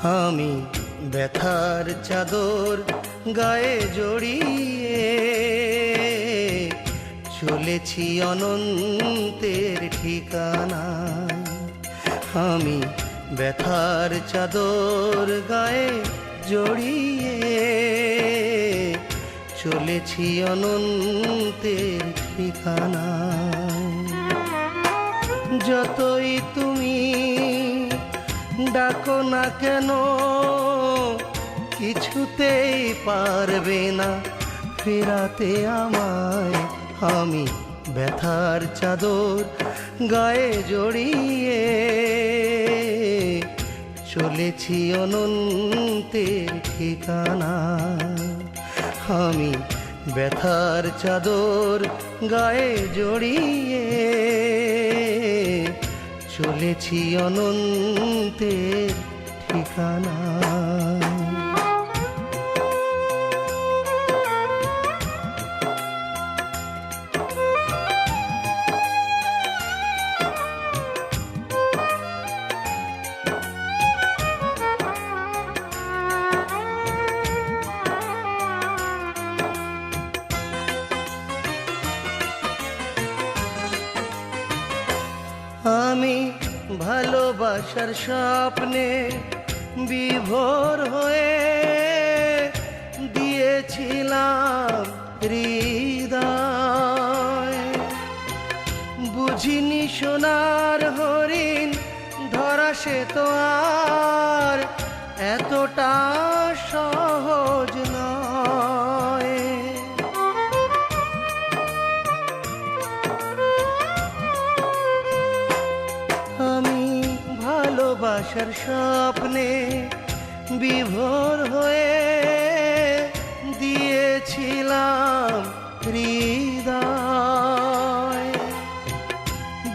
আমি ব্যথার চাদর গায়ে জড়িয়ে চলেছি অনন্তের ঠিকানায়। আমি ব্যথার চাদর গায়ে জড়িয়ে চলেছি অনন্তের ঠিকানায়। যতই তুমি ডাকো না কেন কিছুতেই পারবে না ফেরাতে আমায়। আমি ব্যথার চাদর গায়ে জড়িয়ে চলেছি অনন্তের ঠিকানায়। আমি ব্যথার চাদর গায়ে জড়িয়ে চলেছি অনন্তের ঠিকানায়। আমি ভালোবাসার স্বপ্নে বিভোর হয়ে দিয়েছিলাম হৃদয়। বুঝিনি সোনার হরিণ ধরা সে তো আর এতটা সহজ নয়। আমি ভালোবাসার স্বপ্নে বিভোর হয়ে দিয়েছিলাম হৃদয়।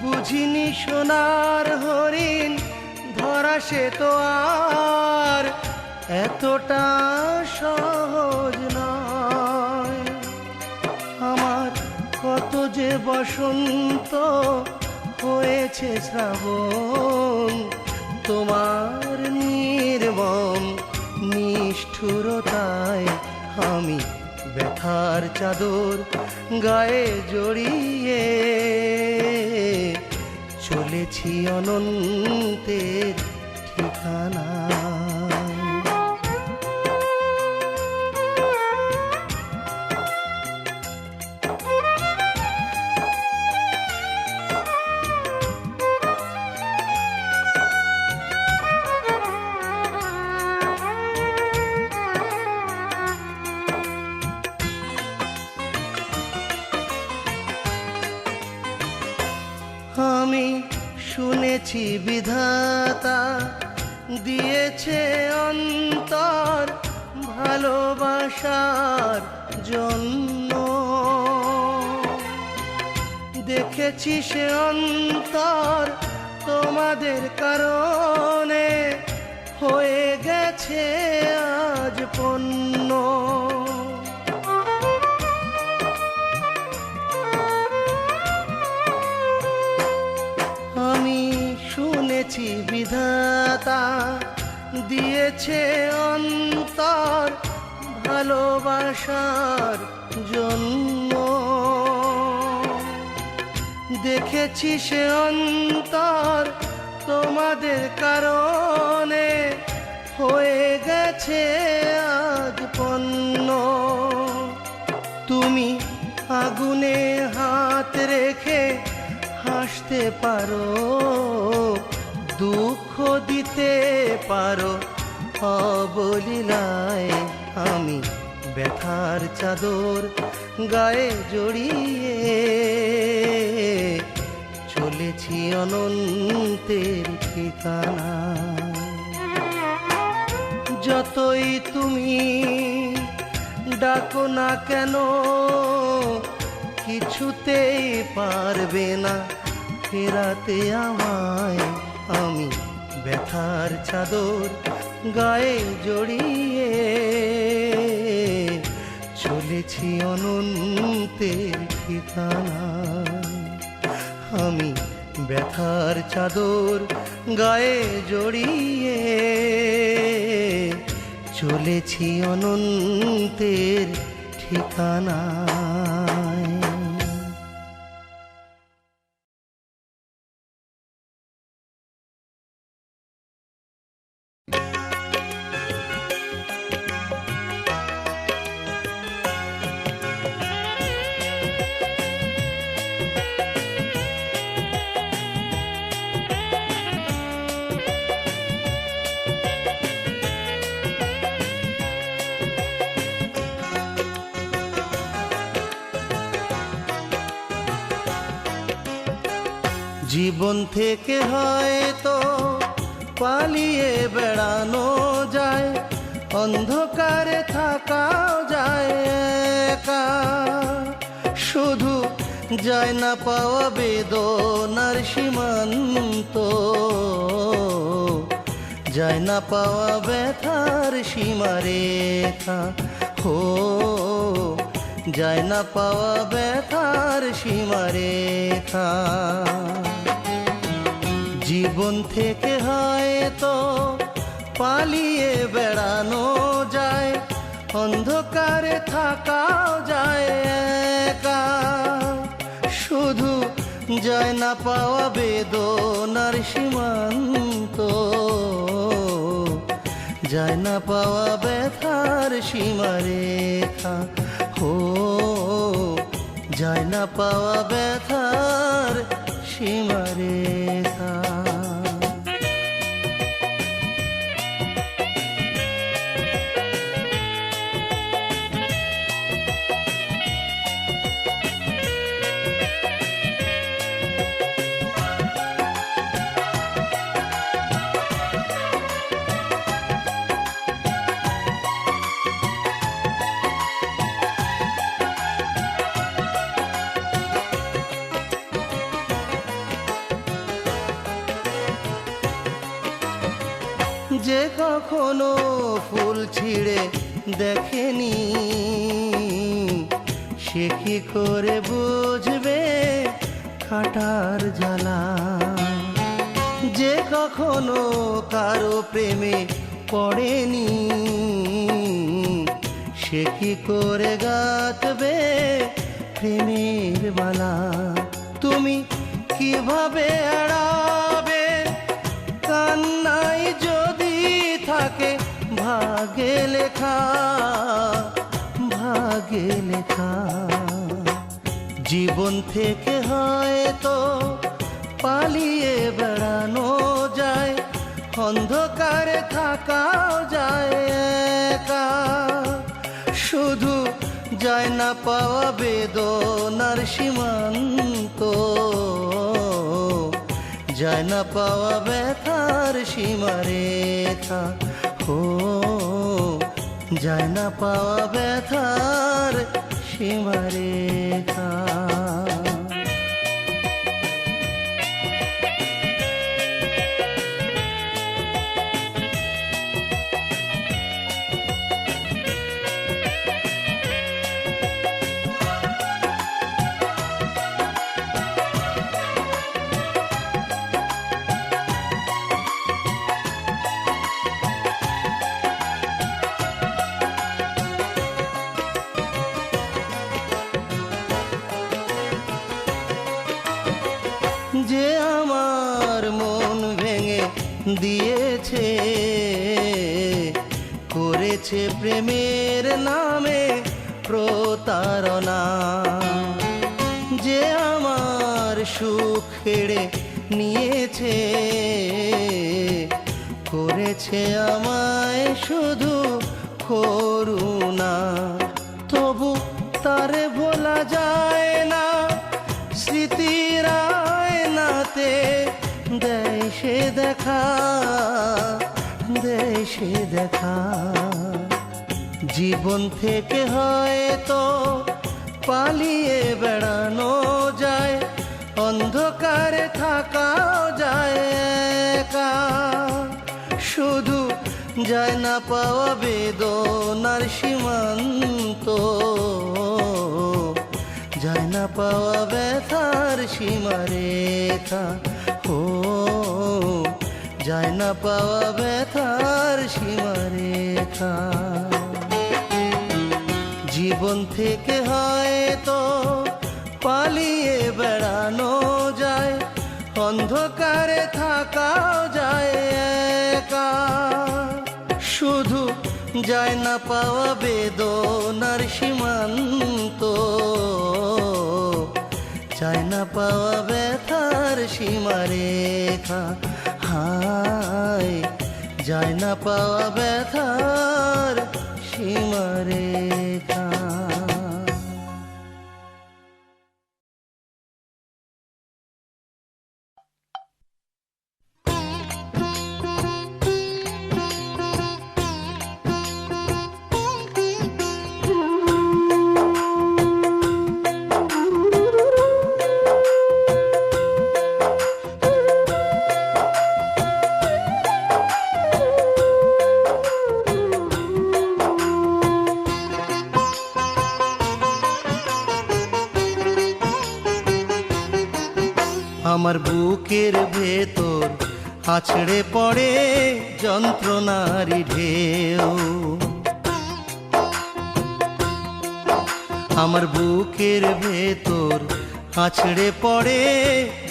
বুঝিনি সোনার হরিণ ধরা সে তো আর এতটা সহজ নয়। আমার কত যে বসন্ত হয়েছে শ্রাবণ, তোমার নির্মম নিষ্ঠুরতায়। আমি ব্যথার চাদর গায়ে জড়িয়ে চলেছি অনন্তের ঠিকানায়। আমি শুনেছি বিধাতা দিয়েছে অন্তর ভালোবাসার জন্য। দেখেছি সে অন্তর তোমাদের কারণে হয়ে গেছে আজ পণ্য। আমি শুনেছি বিধাতা দিয়েছে অন্তর ভালোবাসার জন্য। দেখেছি সে অন্তর তোমাদের কারণে হয়ে গেছে আজ পণ্য। তুমি আগুনে হাত রেখে হাসতে পারো, দুঃখ দিতে পারো অবলীলায়। আমি ব্যথার চাদর গায়ে জড়িয়ে চলেছি অনন্তের ঠিকানায়। যতই তুমি ডাকো না কেন কিছুতেই পারবে না ফেরাতে আমায়। আমি ব্যথার চাদর গায়ে জড়িয়ে চলেছি অনন্তের ঠিকানায়। আমি ব্যথার চাদর গায়ে জড়িয়ে চলেছি অনন্তের ঠিকানায়। জীবন থেকে হয়তো পালিয়ে বেড়ানো যায়, অন্ধকারে থাকাও যায় একা। শুধু যায় না পাওয়া বেদনার সীমান্ত, যায় না পাওয়া ব্যথার সীমারেখা। হো যায় না পাওয়া ব্যথার সীমারেখা। জীবন থেকে হয়তো পালিয়ে বেড়ানো যায়, অন্ধকারে থাকাও যায় একা। শুধু যায় না পাওয়া বেদনার সীমান্ত, যায় না পাওয়া ব্যথার সীমারেখা। ও যায় না পাওয়া ব্যথার সীমারেখা। যে কখনো ফুল ছিঁড়ে দেখেনি, সে কি করে বুঝবে কাঁটার জ্বালা। যে কখনো কারো প্রেমে পড়েনি, সে কি করে গাঁথবে প্রেমের মালা। তুমি কিভাবে এড়াবে কান্নাই যদি থাকে ভাগে লেখা, ভাগে লেখা। জীবন থেকে হয়তো পালিয়ে বেড়ানো যায়, অন্ধকারে থাকাও যায় একা। শুধু যায় না পাওয়া বেদনার সীমান্ত, যায় না পাওয়া ব্যথার সীমারেখা। ও যায় না পাওয়া ব্যথার সীমারেখা। যে আমার মন ভেঙে দিয়েছে, করেছে প্রেমের নামে প্রতারণা। যে আমার সুখ কেড়ে নিয়েছে, করেছে আমায় শুধু করুণা। তবু তারে ভোলা যায় না, স্মৃতির আয়নাতে দেয় সে দেখা, দেয় সে দেখা। জীবন থেকে হয়তো পালিয়ে বেড়ানো যায়, অন্ধকারে থাকাও যায় একা। শুধু যায় না পাওয়া বেদনার সীমান্ত, যায় না পাওয়া ব্যথার সীমারেখা। ও যায় না পাওয়া ব্যথার সীমারেখা। জীবন থেকে হয়তো পালিয়ে বেড়ানো যায়, অন্ধকারে থাকাও যায় একা। শুধু যায় না পাওয়া বেদনার সীমান্ত, যায় না পাওয়া ব্যথার সীমারেখা। হায়, যায় না পাওয়া ব্যথার সীমারেখা। আমার বুকের ভেতর আছড়ে পড়ে যন্ত্রণারি ঢেউ। আমার বুকের ভেতর আছড়ে পড়ে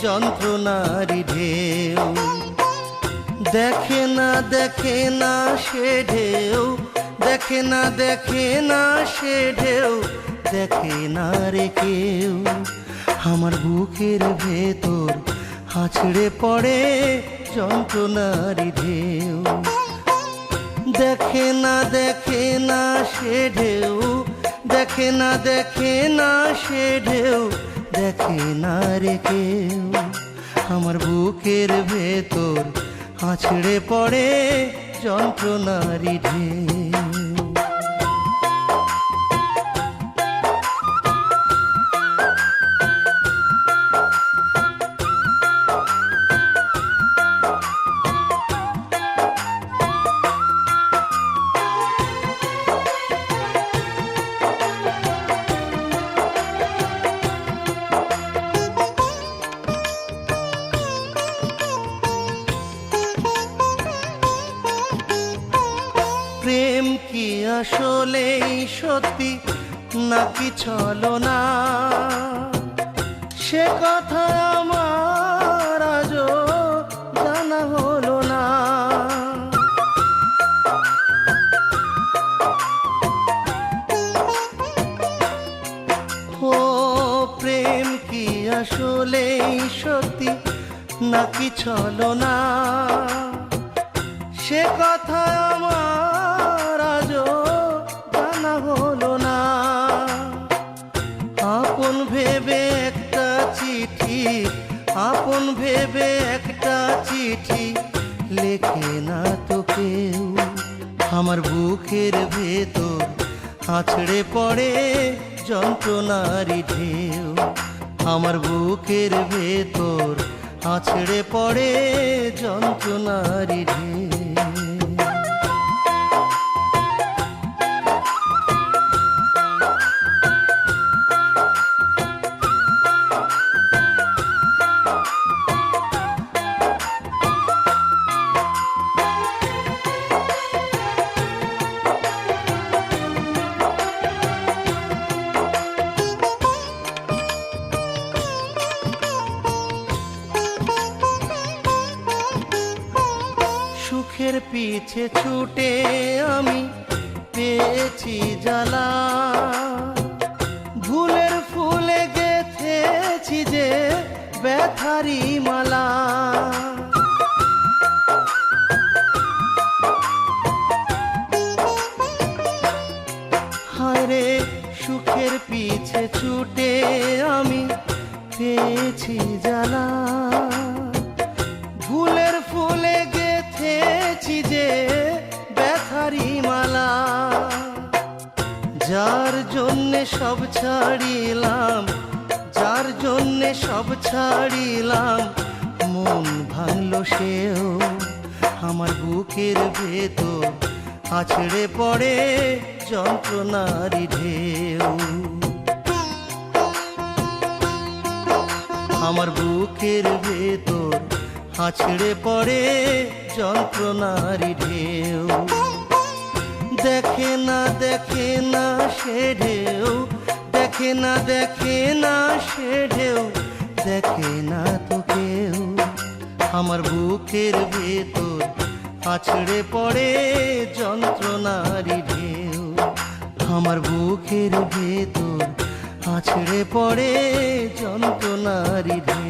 যন্ত্রণারি ঢেউ। দেখে না দেখে না সে ঢেউ, দেখে না দেখে না সে ঢেউ, দেখে না রে কেউ। আমার বুকের ভেতর আছড়ে পড়ে যন্ত্রণারি ঢেউ। দেখে না দেখে না সে ঢেউ, দেখে না দেখে না সে ঢেউ, দেখে না রে কেউ। আমার বুকের ভেতর আছড়ে পড়ে যন্ত্রণারি ঢেউ। প্রেম কি আসলেই সত্যি নাকি ছলনা, সে কথা আমার আজও জানা হলো না। ও প্রেম কি আসলেই সত্যি নাকি ছলনা, সে কথা আমার আজও জানা হলো না। আপন ভেবে একটা চিঠি, আপন ভেবে একটা চিঠি লেখে না তো কেউ। আমার বুকের ভেতর আছড়ে পড়ে যন্ত্রণারি ঢেউ। আমার বুকের ভেতর আছড়ে পড়ে যন্ত্রণারি ঢেউ। সুখের পিছে ছুটে আমি পেয়েছি জ্বালা, ভুলের ফুলে গেথেছি যে ব্যথারি মালা। হায় রে সুখের পিছে ছুটে আমি পেয়েছি জ্বালা, ভুলের ফুলে গেথেছি যে ব্যথারি মালা। যার জন্যে সব ছাড়িলাম, যার জন্যে সব ছাড়িলাম, মন ভাঙলো সেও। আমার বুকের ভেতর আছড়ে পড়ে যন্ত্রণারি ঢেউ। আমার বুকের ভেতর আছড়ে পড়ে যন্ত্রণারি ঢেউ। দেখে না দেখে না সে ঢেউ, দেখে না দেখে না সে ঢেউ, দেখে না তো কেউ। আমার বুকের ভেতর আছড়ে পড়ে যন্ত্রণারি ঢেউ, আমার বুকের ভেতর আছড়ে পড়ে যন্ত্রণারি ঢেউ।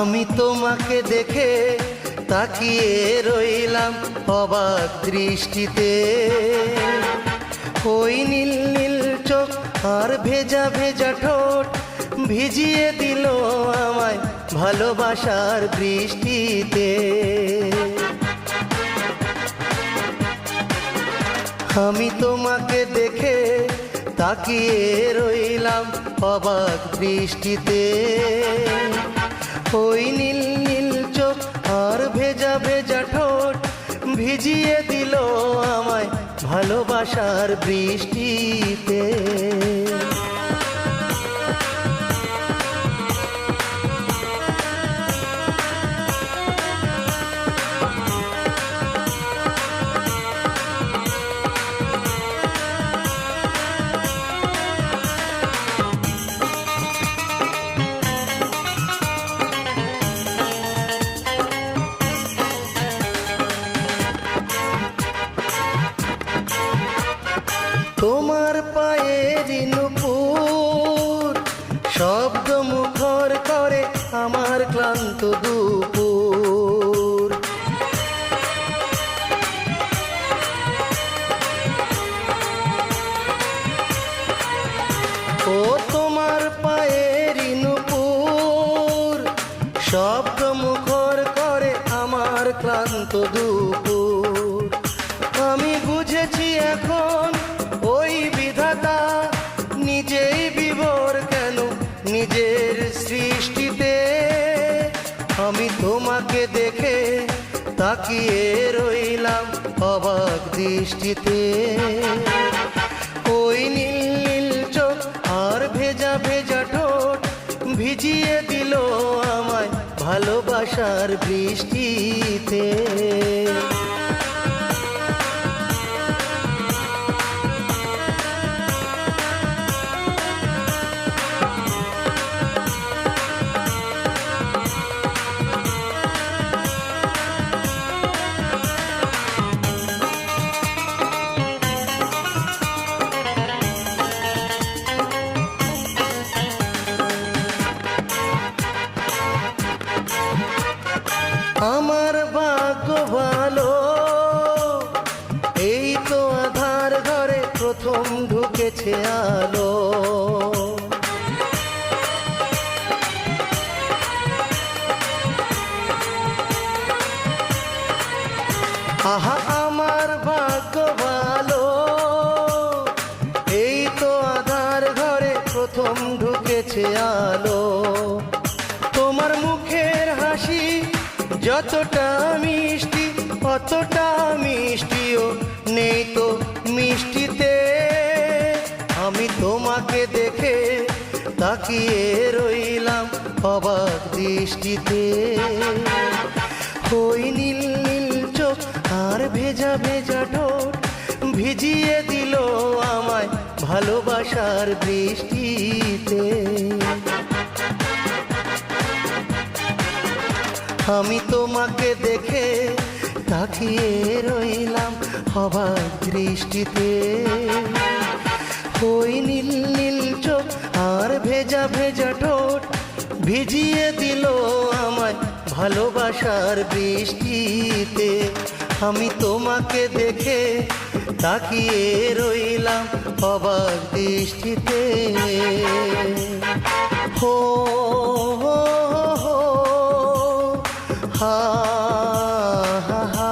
আমি তোমাকে দেখে তাকিয়ে রইলাম অবাক দৃষ্টিতে, ওই নীল নীল চোখ আর ভেজা ভেজা ঠোঁট ভিজিয়ে দিল আমায় ভালোবাসার বৃষ্টিতে। আমি তোমাকে দেখে তাকিয়ে রইলাম অবাক দৃষ্টিতে, ওই নীল নীল চোখ আর ভেজা ভেজা ঠোঁট ভিজিয়ে দিল আমায় ভালোবাসার বৃষ্টিতে। তোমার পায়ের নুপুর শব্দ মুখর করে আমার ক্লান্ত দুপুর। ও তোমার পায়ের নুপুর শব্দ মুখর করে আমার ক্লান্ত দুপুর। আমি বুঝেছি এখন ওই বিধাতা নিজেই বিভোর কেন নিজের সৃষ্টিতে। আমি তোমাকে দেখে তাকিয়ে রইলাম অবাক দৃষ্টিতে, ওই নীল নীল চোখ আর ভেজা ভেজা ঠোঁট ভিজিয়ে দিল আমায় ভালোবাসার বৃষ্টিতে। আমার ভাগ্য ভালো, এই তো আধার ঘরে প্রথম ঢুকেছে আলো। আহা আমার ভাগ্য ভালো, এই তো আধার ঘরে প্রথম ঢুকেছে আলো। তোমার মুখের হাসি যতটা মিষ্টি অতটা মিষ্টিও নেই তো মিষ্টিতে। আমি তোমাকে দেখে তাকিয়ে রইলাম অবাক দৃষ্টিতে, ওই নীল নীল চোখ আর ভেজা ভেজা ঠোঁট ভিজিয়ে দিল আমায় ভালোবাসার বৃষ্টিতে। আমি তোমাকে দেখে তাকিয়ে রইলাম অবাক দৃষ্টিতে, ওই নীল নীল চোখ আর ভেজা ভেজা ঠোঁট ভিজিয়ে দিল আমায় ভালোবাসার বৃষ্টিতে। আমি তোমাকে দেখে তাকিয়ে রইলাম অবাক দৃষ্টিতে। হো হো হো হা হা হা।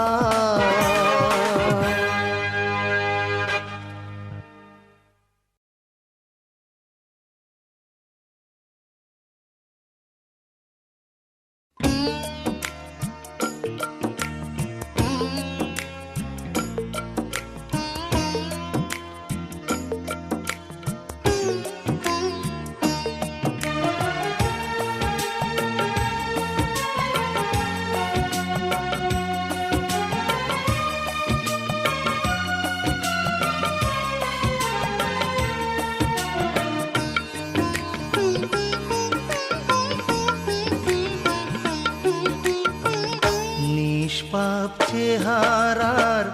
নিষ্পাপ চেহারার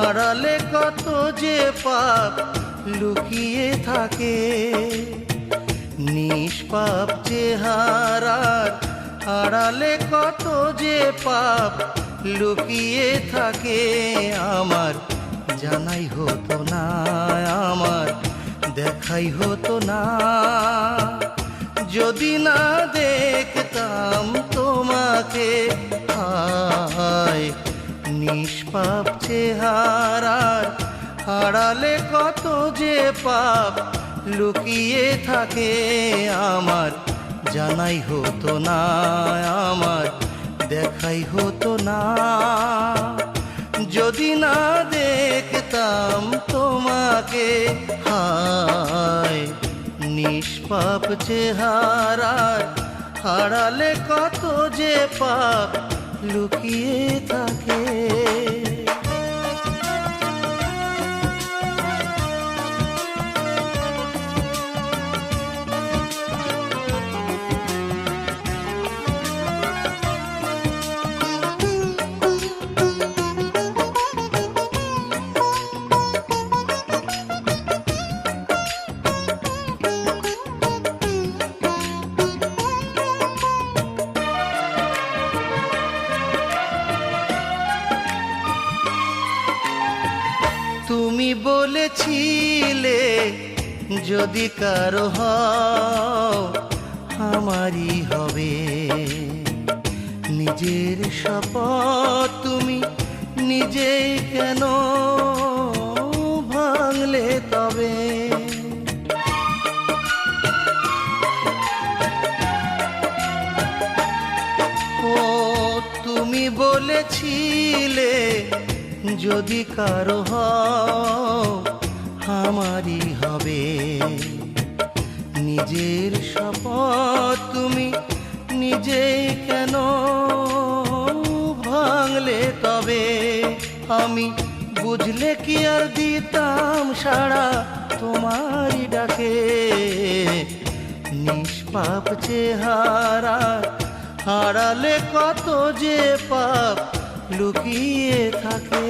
আড়ালে কত যে পাপ লুকিয়ে থাকে। নিষ্পাপ চেহারার আড়ালে কত যে পাপ লুকিয়ে থাকে। আমার জানাই হতো না, আমার দেখাই হতো না, যদি না দেখতাম তোমাকে। হায় নিষ্পাপ চেহারার আড়ালে কত যে পাপ লুকিয়ে থাকে। আমার জানাই হতো না, আমার দেখাই হতো না, যদি না দেখতাম তোমাকে। হায় নিষ্পাপ চেহারার আড়ালে কত যে পাপ লুকিয়ে থাকে। তুমি বলেছিলে যদি কারো হও আমারই হবে। নিজের শপথ তুমি নিজেই কেন ভাঙলে তবে? ও তুমি বলেছিলে যদি কারো হও আমারই হবে। নিজের শপথ তুমি নিজেই কেন ভাঙলে তবে? আমি বুঝলে কি আর দিতাম সাড়া তোমারই ডাকে? নিষ্পাপ চেহারা আড়ালে কত যে পাপ লুকিয়ে থাকে।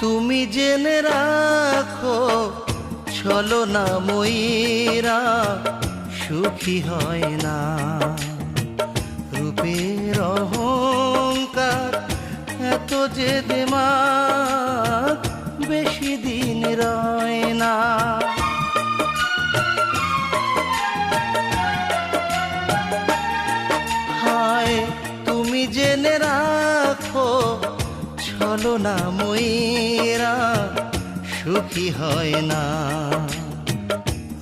তুমি জেনে রাখো ছলনা ময়ূরা সুখী হয় না। রূপের অহংকার এত যে দিমাগ বেশি দিন রয় না। হায় তুমি জেনে রাখো ছলনা ময়ূরা সুখী হয় না।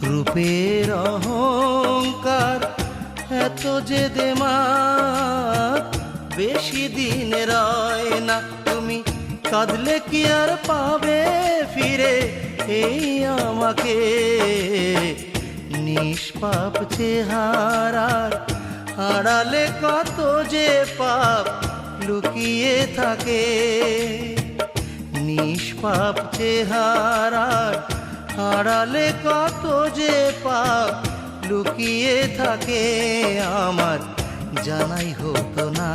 রূপের অহংকার এত যে দিমাগ বেশি দিন রয় না। তুমি কাঁদলে কি আর পাবে ফিরে এই আমাকে? নিষ্পাপ চেহারার আড়ালে কত যে পাপ লুকিয়ে থাকে। নিষ্পাপ চেহারার আড়ালে কত যে পাপ লুকিয়ে থাকে আমার জানাই হতো না,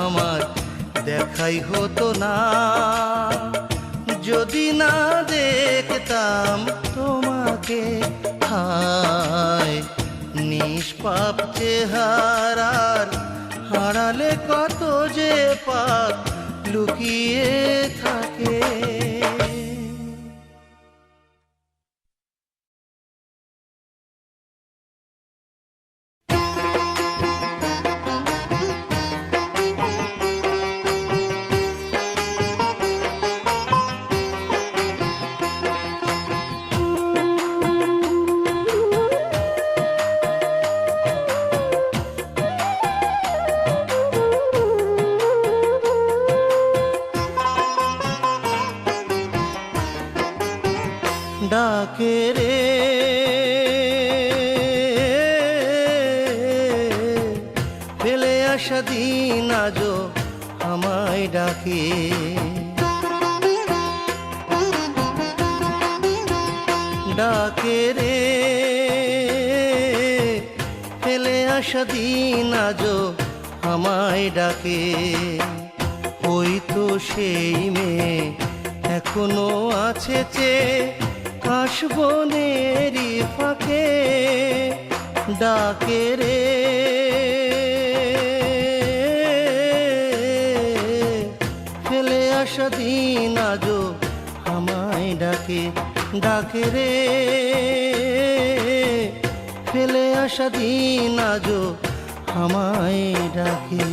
আমার দেখাই হতো না, যদি না দেখতাম তোমাকে। হায় নিষ্পাপ চেহারার আড়ালে কত যে পাপ লুকিয়ে থাকে। ডাকে রে ফেলে আসা দিন আজো আমায় ডাকে, ডাকে রে ফেলে আসা দিন আজো আমায় ডাকে। ওই তো সেই মেয়ে এখনো আছে চেয়ে কাশবনেরই ফাঁকে, ডাকে রে ফেলে আসা দিন আজো আমায় ডাকে, ডাকে রে ফেলে আসা দিন আজো আমায় ডাকে।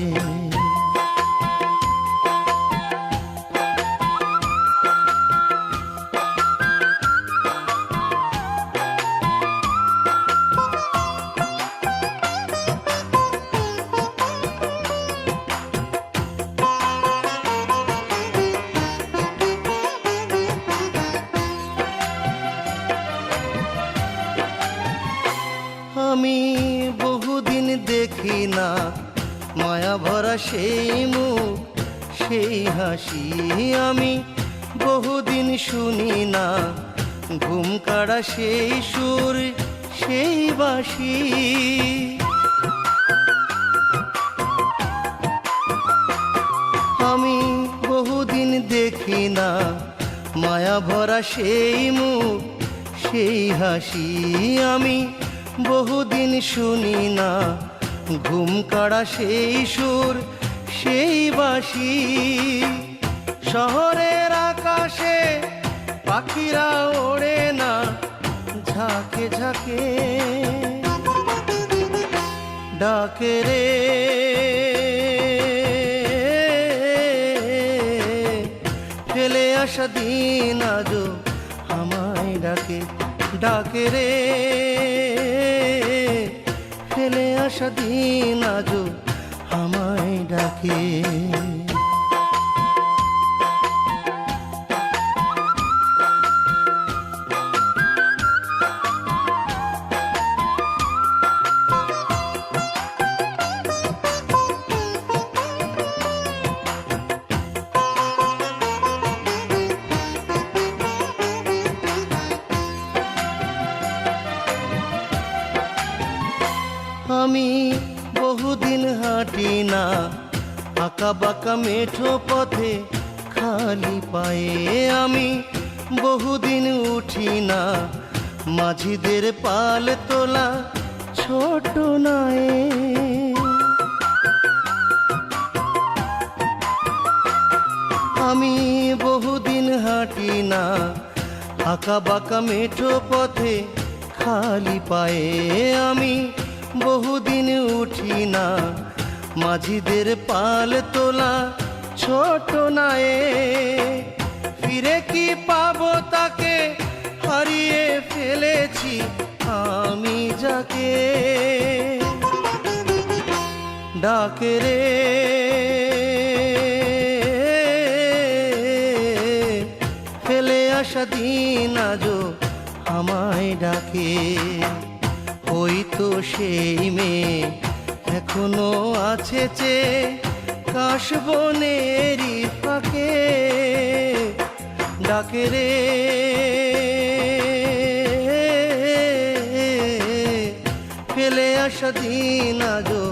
আমি বহুদিন দেখি না মায়া ভরা সেই মুখ সেই হাসি, আমি বহুদিন শুনি না ঘুম কাড়া সেই সুর সেই বাঁশি। আমি বহুদিন দেখি না মায়া ভরা সেই মুখ সেই হাসি, আমি বহুদিন শুনি না ঘুম কাড়া সেই সুর সেই বাঁশি। শহরের আকাশে পাখিরা ওড়ে না ঝাঁকে ঝাঁকে, ডাকে রে ফেলে আসা দিন আজো আমায় ডাকে, ডাকে রে ফেলে আসা দিন আজো আমায় ডাকে। আমি বহুদিন হাঁটি না আঁকা বাঁকা মেঠো পথে খালি পায়ে, আমি বহুদিন উঠি না মাঝিদের পাল তোলা ছোট নায়ে। আমি বহুদিন হাঁটি না আঁকা বাঁকা মেঠো পথে খালি পায়ে, আমি বহুদিন উঠি না মাঝিদের পাল তোলা ছোট নায়ে। ফিরে কি পাবো তাকে হারিয়ে ফেলেছি আমি যাকে, ডাকে রে ফেলে আসা দিন আজো আমায় ডাকে। ওই তো সেই মেয়ে এখনো আছে চেয়ে কাশবনেরই ফাঁকে, ডাকে রে, ফেলে আসা দিন আজও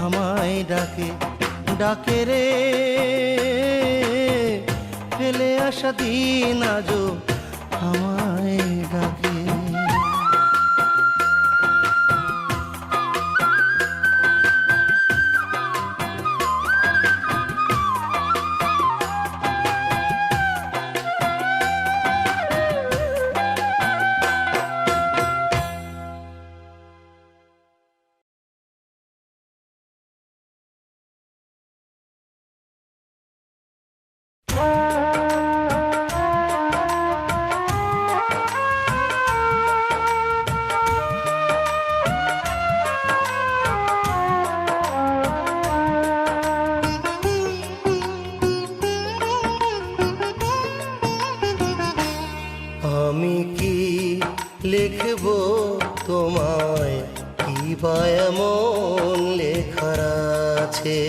আমায় ডাকে, ডাকে রে, ফেলে আসা দিন আজও আমায় ডাকে। আমি কি লিখব তোমায়, কি বা এমন লেখার আছে,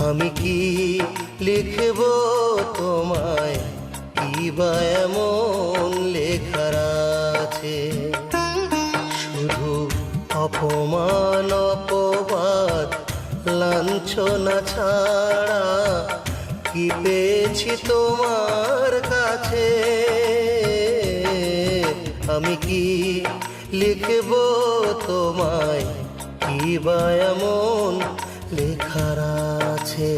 আমি কি লিখব তোমায়, কি বা এমন লেখার আছে, শুধু অপমান অপবাদ লাঞ্ছনা ছাড়া কি পেয়েছি তোমার কাছে, আমি কি লিখব তোমায়, কি বা এমন লেখার আছে।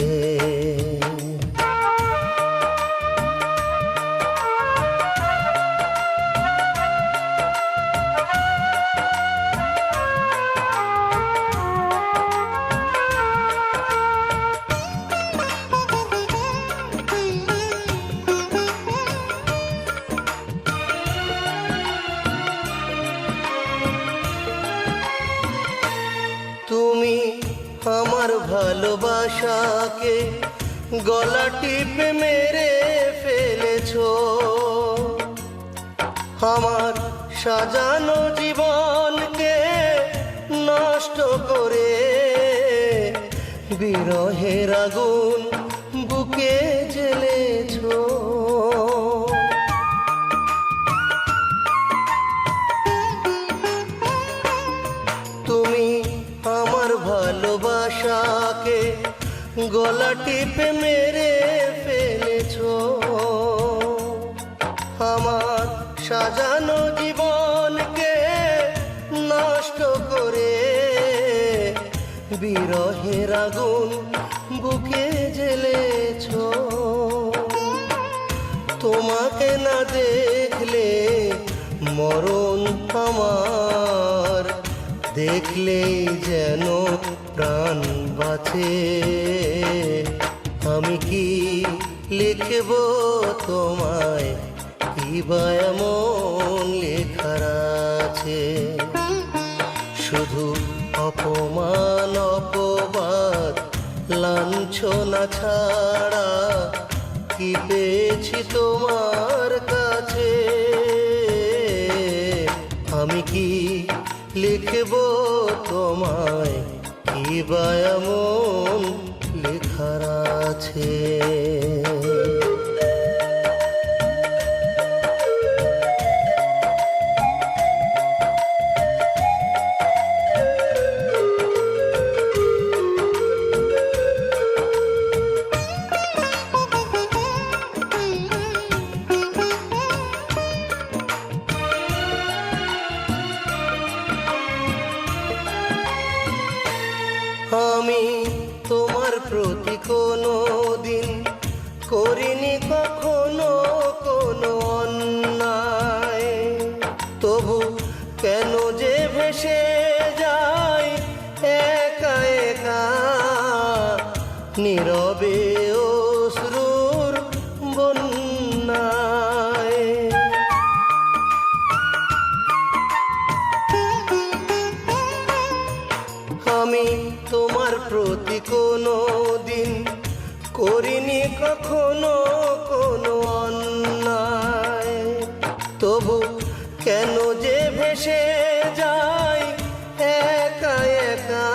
তুমি আমার ভালোবাসাকে গলা টিপে মেরে ফেলেছো, আমার সাজানো জীবনকে নষ্ট করে বিরহের আগুন বুকে জ্বেলেছো। তুমি আমার ভালোবাসাকে গলা টিপে মেরে ফেলেছো, আমার সাজানো জীবনকে নষ্ট করে বিরহের আগুন বুকে জ্বেলেছো। তোমাকে না দেখলে মরণ আমার, দেখলেই যেন প্রাণ বাঁচে, আমি কি লিখব তোমায়, কি বা এমন লেখার আছে, শুধু অপমান অপবাদ লাঞ্ছনা ছাড়া কি পেয়েছি তোমার কাছে, আমি কি লিখব তোমায়, কি বা এমন লেখার আছে। আমি তোমার প্রতি কোনো দিন করিনি কখনো কোনো অন্যায়, তবু কেন যে ভেসে যাই একা একা নীরবে অশ্রুর বন্যায়। আমি তোমার প্রতি কোনো দিন করিনি কখনো কোনো অন্যায়, তবু কেন যে ভেসে যাই একা একা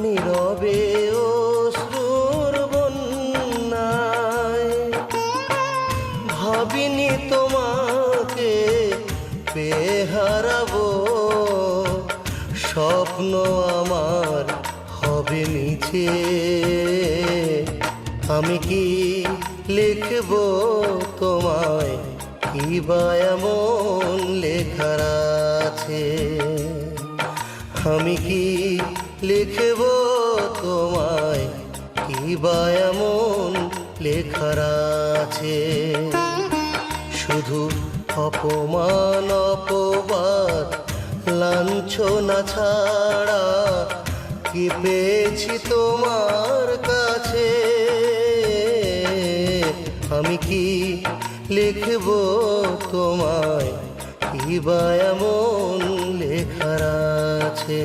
নীরবে অশ্রুর বন্যায়। ভাবিনি তোমাকে পেয়ে হারাবো, স্বপ্ন আমার হবে মিছে। আমি কি লিখবো তোমায়, কি বা এমন লেখার আছে? আমি কি লিখবো তোমায়, কি বা এমন লেখার আছে? শুধু অপমান অপবাদ লাঞ্ছনা ছাড়া কি পেয়েছি তোমার কাছে? আমি কি লিখবো তোমায়, কি বা এমন লেখার আছে?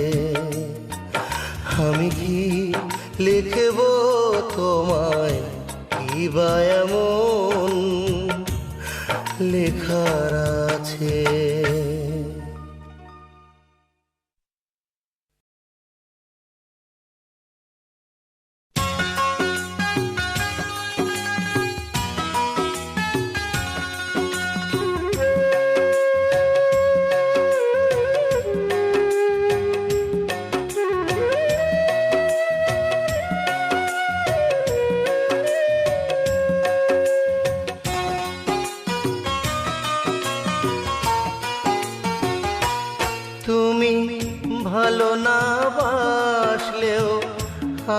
আমি কি লিখবো তোমায়, কি বা এমন লেখার আছে? তুমি ভালো না বাসলেও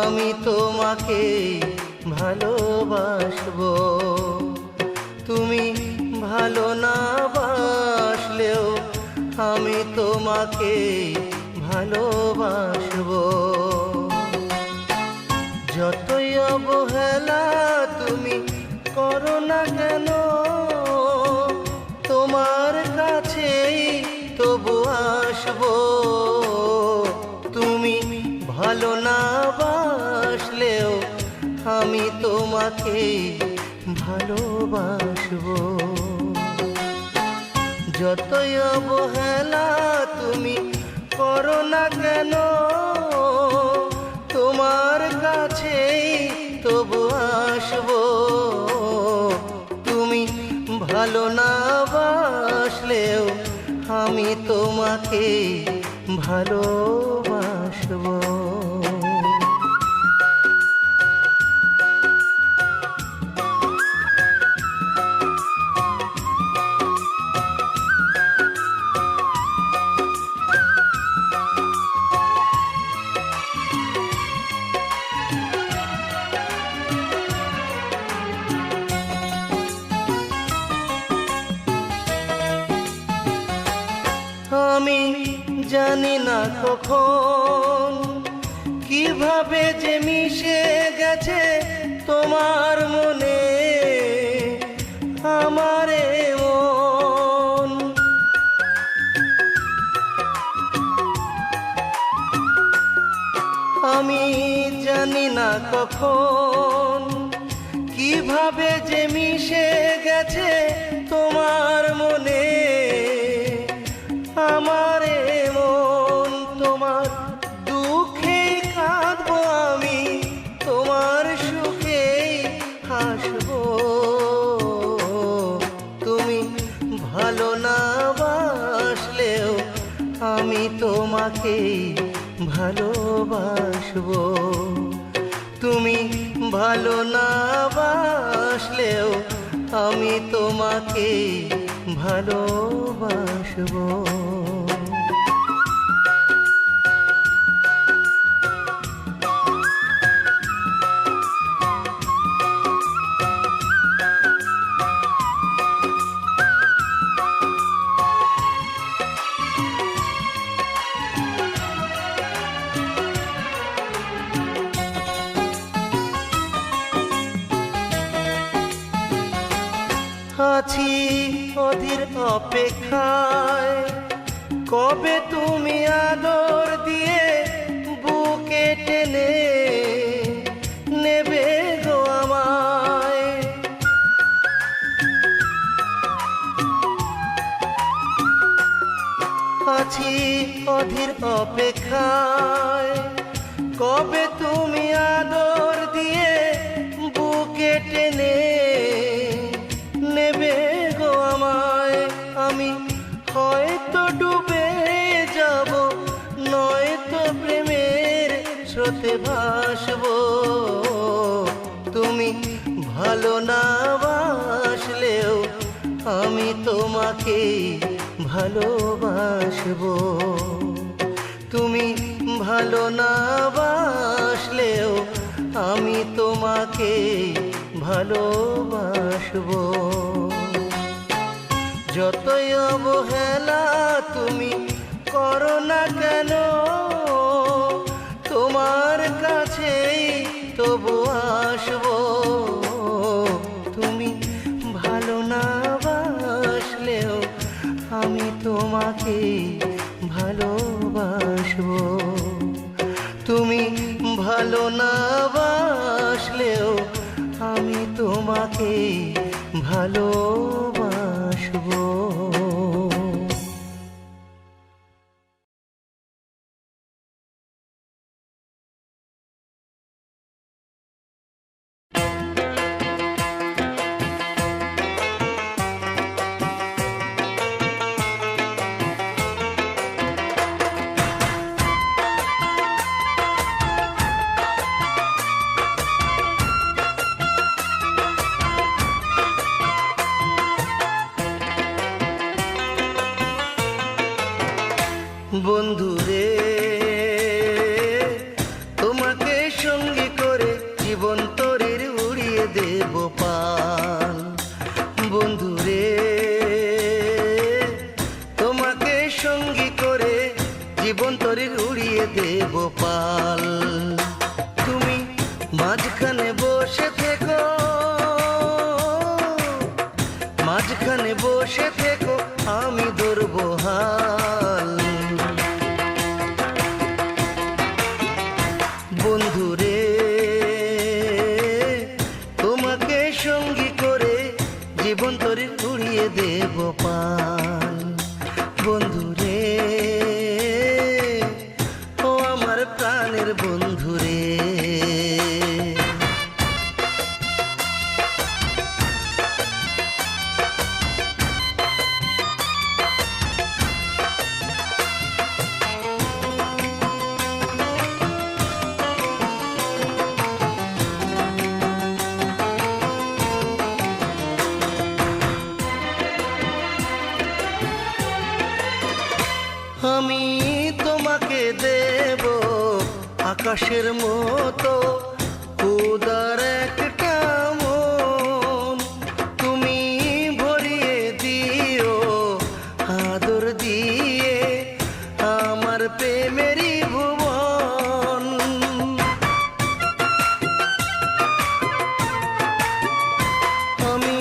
আমি তোমাকে ভালোবাসবো। তুমি ভালো না বাসলেও আমি তোমাকে ভালোবাসবো। যতই অবহেলা তুমি করো না কেন, তোমার কাছেই তবু আসবো। তুমি ভালো না বাসলেও আমি তোমাকে ভালোবাসবো। যতই অবহেলা তুমি করো না কেন, তোমার কাছেই তবু আসবো। তুমি ভালো না বাসলেও আমি তোমাকে ভালোবাসবো। আমি জানি না কখন কিভাবে যে মিশে গেছে তোমার মনে আমার মন। আমি জানি না কখন কিভাবে যে মিশে গেছে তোমার মনে আমার মন। তোমার দুঃখে কাঁদবো আমি, তোমার সুখে হাসবো। তুমি ভালো না বাসলেও আমি তোমাকে ভালোবাসবো। তুমি ভালো না বাসলেও আমি তোমাকে ভালোবাসবো। আছি অধীর অপেক্ষায়, কবে তুমি আদর দিয়ে বুকে টেনে নেবে গো আমায়। আছি অধীর অপেক্ষায়, কবে তুমি আদর দিয়ে বুকে টেনে নেবে স্রোতে ভাসবো। তুমি ভালো না বাসলেও আমি তোমাকে ভালোবাসবো। তুমি ভালো না বাসলেও আমি তোমাকে ভালোবাসবো। যতই অবহেলা তুমি করো না কেন, তোমার কাছেই তবু আসবো। তুমি ভালো না বাসলেও আমি তোমাকে ভালোবাসবো। তুমি ভালো না বাসলেও আমি তোমাকে ভালোবাসবো। বন্ধুরে তোমাকে সঙ্গী করে জীবন তরির উড়িয়ে দেব পাল। বন্ধুরে তোমাকে সঙ্গী করে জীবন তরির উড়িয়ে দেব পাল। তুমি মাঝখানে বসে থেকো, মাঝখানে বসে থেকো, আমি ধরবো হাল। বন্ধুরে তোমাকে সঙ্গী করে জীবন তরি উড়িয়ে দেব পাল। বন্ধুরে ও আমার প্রাণের বন্ধুরে। আমি তোমাকে দেব আকাশের মতো উদার একটা মন। তুমি ভরিয়ে দিও আদর দিয়ে আমার প্রেমেরই ভুবন। আমি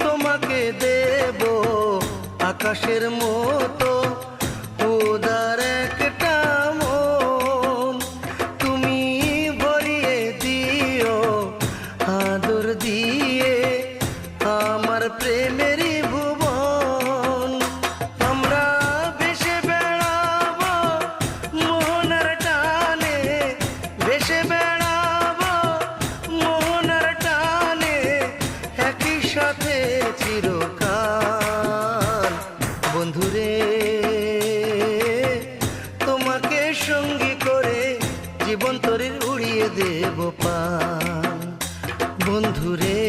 তোমাকে দেব আকাশের মতো উদার একটা মন। তুমি ভরিয়ে দিও আদর দিয়ে আমার প্রেমেরই ভুবন। আমরা ভেসে বেড়াবো মোহনার টানে, ভেসে বেড়াবো মোহনার টানে, একই সাথে চিরকাল। বন্ধুরে তোমাকে সঙ্গী করে জীবন তরির উড়িয়ে দেব পাল। বন্ধুরে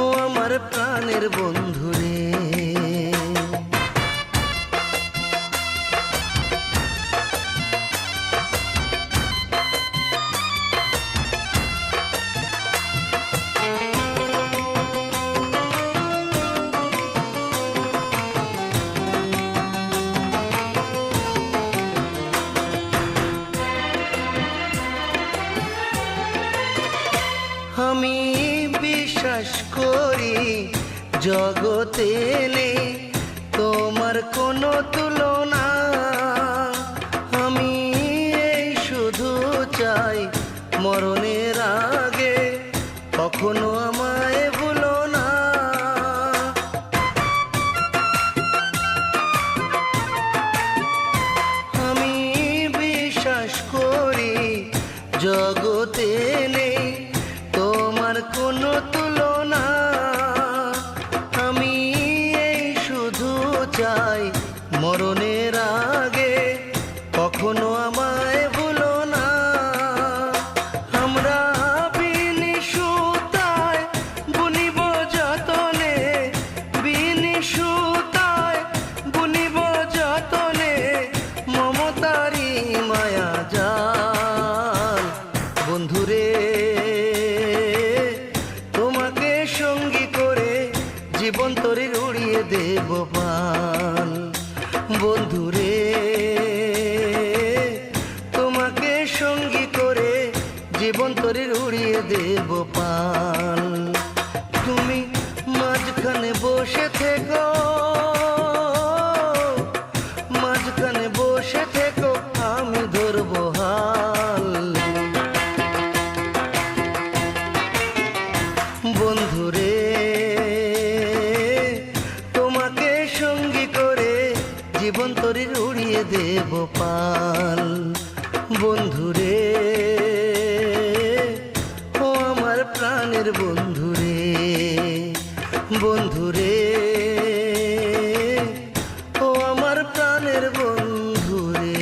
ও আমার প্রাণের বন্ধুরে। আমি বিশ্বাস করি জগতে নেই তোমার কোনো তুলনা। আমি এই শুধু চাই মরণের আগে কখনো আমায় ভুলো না। আমি বিশ্বাস করি জগতে নেই তোমার কোনো তুলনা। আমি এই শুধু চাই মরণের জীবন তরি উড়িয়ে দেব পাল। বন্ধুরে তোমাকে সঙ্গী করে জীবন তরি উড়িয়ে দেব পাল। তুমি মাঝখানে বসে থেকো, মাঝখানে বসে থেকো, আমি ধরবো হাল। বন্ধুরে তোমাকে সঙ্গী করে জীবন তরি উড়িয়ে দেব পাল। বন্ধুরে ও আমার প্রাণের বন্ধুরে, বন্ধুরে ও আমার প্রাণের বন্ধুরে।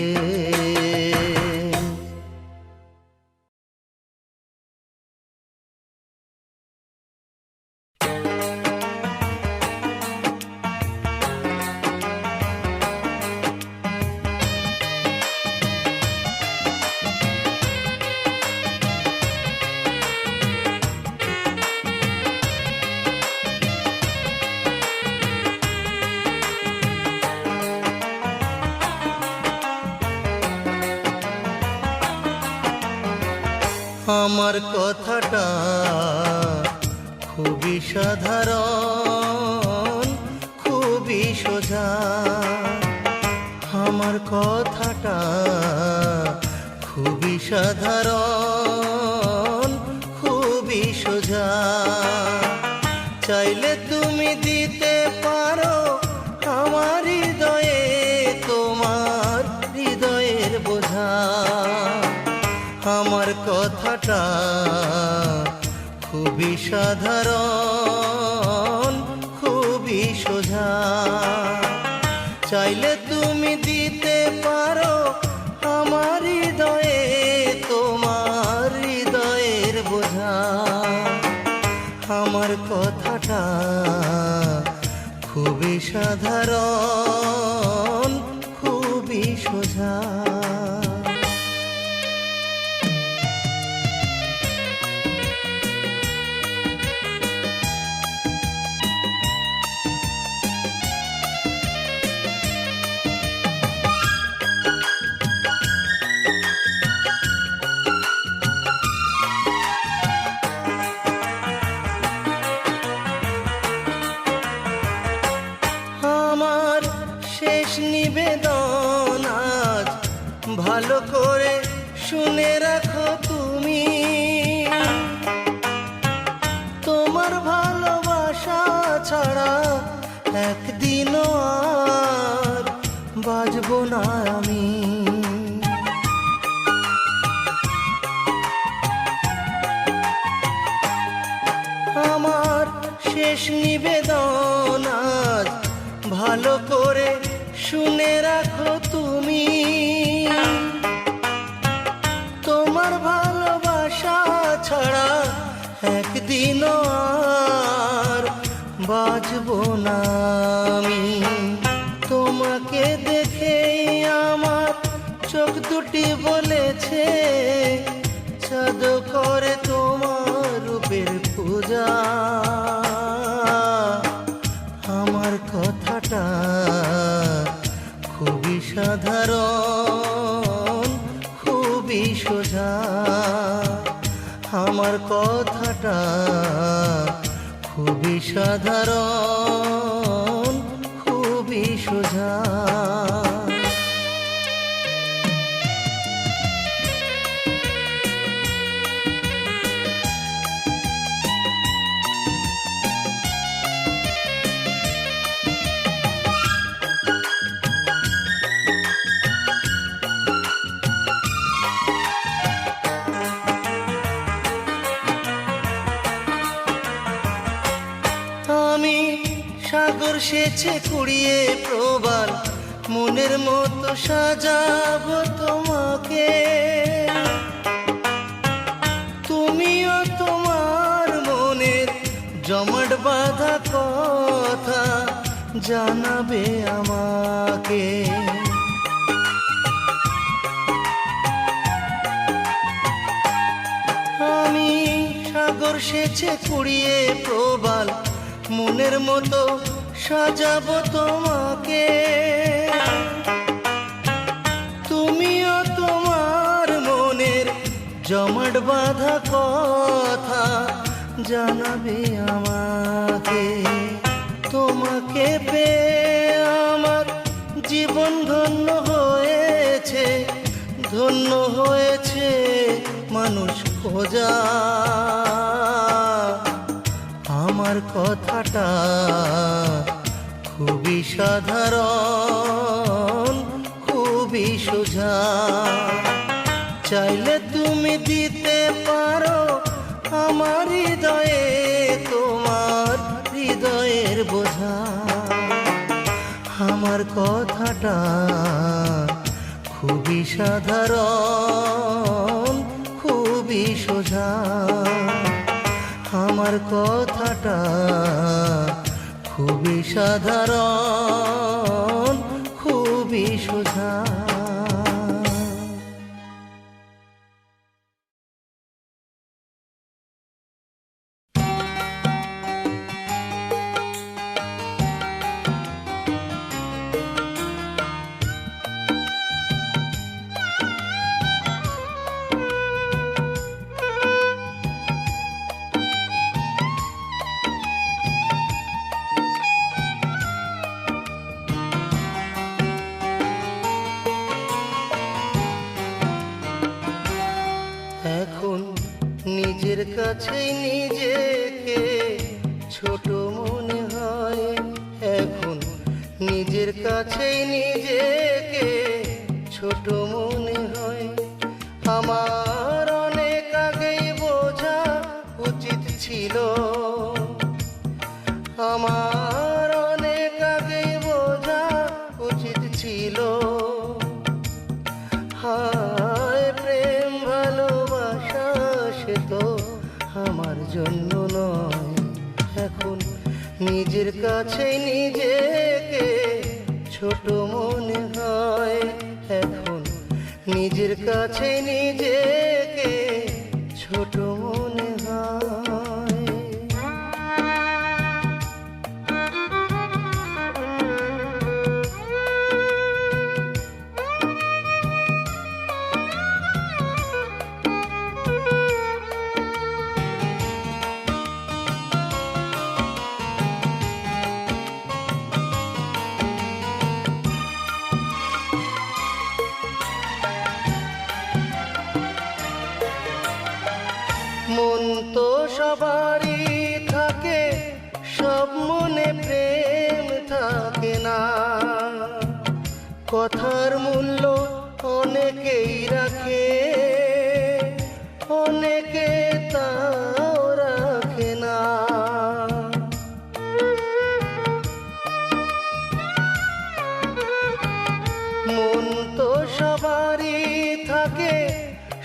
আমার কথাটা খুবই সাধারণ, খুবই সোজা। আমার কথাটা খুবই সাধারণ, খুবই সোজা। চাইলে তুমি দিতে পারো আমার হৃদয়ে তোমার হৃদয়ের বোঝা। আমার কথাটা খুবই সাধারণ, খুবই সোজা। চাইলে তুমি দিতে পারো আমার হৃদয়ে তোমার হৃদয়ের বোঝা। আমার কথাটা খুবই সাধারণ, খুবই সোজা। আমার শেষ নিবেদন আজ ভালো করে শুনে রাখো তুমি। তোমার ভালোবাসা ছাড়া একদিনও আর বাজবো না আমি। আমার শেষ নিবেদন আজ ভালো করে শুনে রাখো তুমি। তোমার ভালোবাসা ছাড়া একদিনও আর বাজবো না আমি। তোমাকে দেখেই আমার চোখ দুটি বলেছে চাঁদ করে তোমার রূপের পূজা। আমার কথাটা খুবই সাধারণ, খুবই সোজা। আমার কথাটা খুবই সাধারণ, খুবই সোজা। আমি সাগর সেচে কুড়িয়ে প্রবাল মনের মতো সাজাবো তোমাকে। তুমিও তোমার মনের জমাট বাঁধা কথা জানাবে আমাকে। আমি সাগর সেচে কুড়িয়ে প্রবাল মনের মতো সাজাবো তোমাকে, তুমিও তোমার মনের জমাট বাঁধা কথা জানাবে আমাকে। তোমাকে পেয়ে আমার জীবন ধন্য হয়েছে, ধন্য হয়েছে মানুষ খোঁজা। আমার কথাটা খুবই সাধারণ, খুবই সোজা। চাইলে তুমি দিতে পারো আমার হৃদয়ে তোমার হৃদয়ের বোঝা। আমার কথাটা খুবই সাধারণ, খুবই সোজা। আমার কথাটা খুবই সাধারণ, খুবই সোজা। এখন নিজের কাছেই নিজেকে ছোট মনে হয়, এখন নিজের কাছেই নিজেকে ছোট মনে হয়। আমার অনেক আগেই বোঝা উচিত ছিল, আমার অনেক আগেই বোঝা উচিত ছিল। হায় প্রেম ভালোবাসা সে তো আমার জন্য নয়। এখন নিজের কাছেই নিজেকে ছোট মনে হয়, এখন নিজের কাছেই নিজেকে ছোট মনে হয়। মন তো সবারই থাকে, সব মনে প্রেম থাকে না। কথার মূল্য অনেকেই রাখে, অনেকে তাও রাখে না। মন তো সবারই থাকে,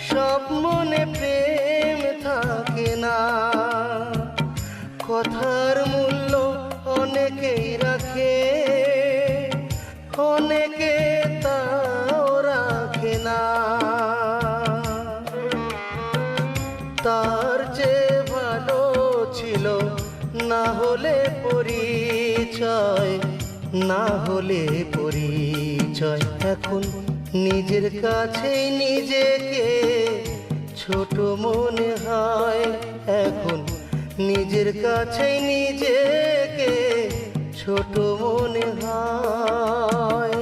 সব মনে প্রেম থাকে না। কথার মূল্য অনেকেই রাখে, অনেকে তাও রাখে না। তার চেয়ে ভালো ছিল না হলে পরিচয়, না হলে পরিচয়। এখন নিজের কাছেই নিজেকে ছোট মনে হয়, এখন নিজের কাছেই নিজেকে ছোট মনে হয়।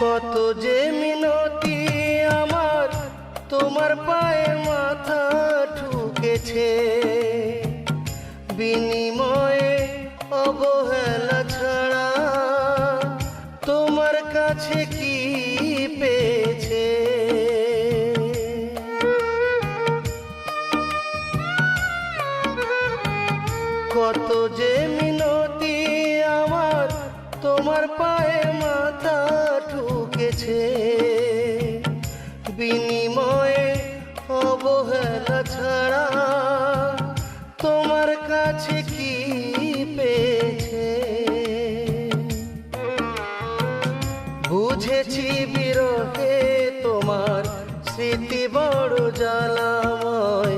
কত যে মিনতি আমার তোমার পায়ে মাথা ঠুকেছে, বিনিময়ে অবহেলা ছাড়া তোমার কাছে কি পেয়েছে। কত যে মিনতি আমার তোমার তোমার পায়ে মাথা ঠুকেছে, বিনিময়ে অবহেলা ছাড়া তোমার কাছে কি পেয়েছে? বুঝেছি বিরহে তোমার স্মৃতি বড় জ্বালাময়,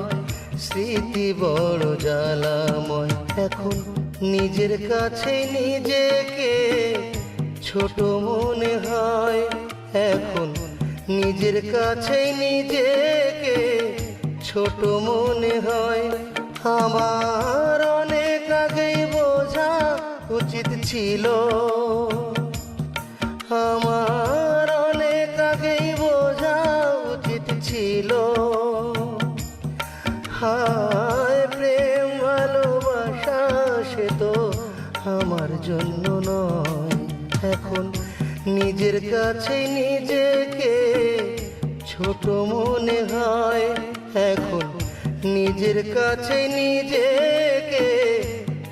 স্মৃতি বড় জ্বালাময়। এখন নিজের কাছে নিজেকে ছোট মনে হয়, এখন নিজের কাছে নিজেকে ছোট মনে হয়। আমার অনেক আগেই বোঝা উচিত ছিল, আমার অনেক আগেই বোঝা উচিত ছিল। হায় প্রেম ভালোবাসা সে তো আমার জন্য নয়, এখন নিজের কাছে নিজেকে ছোট মনে হয়, এখন নিজের কাছে নিজেকে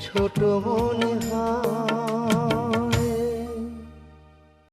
ছোট মনে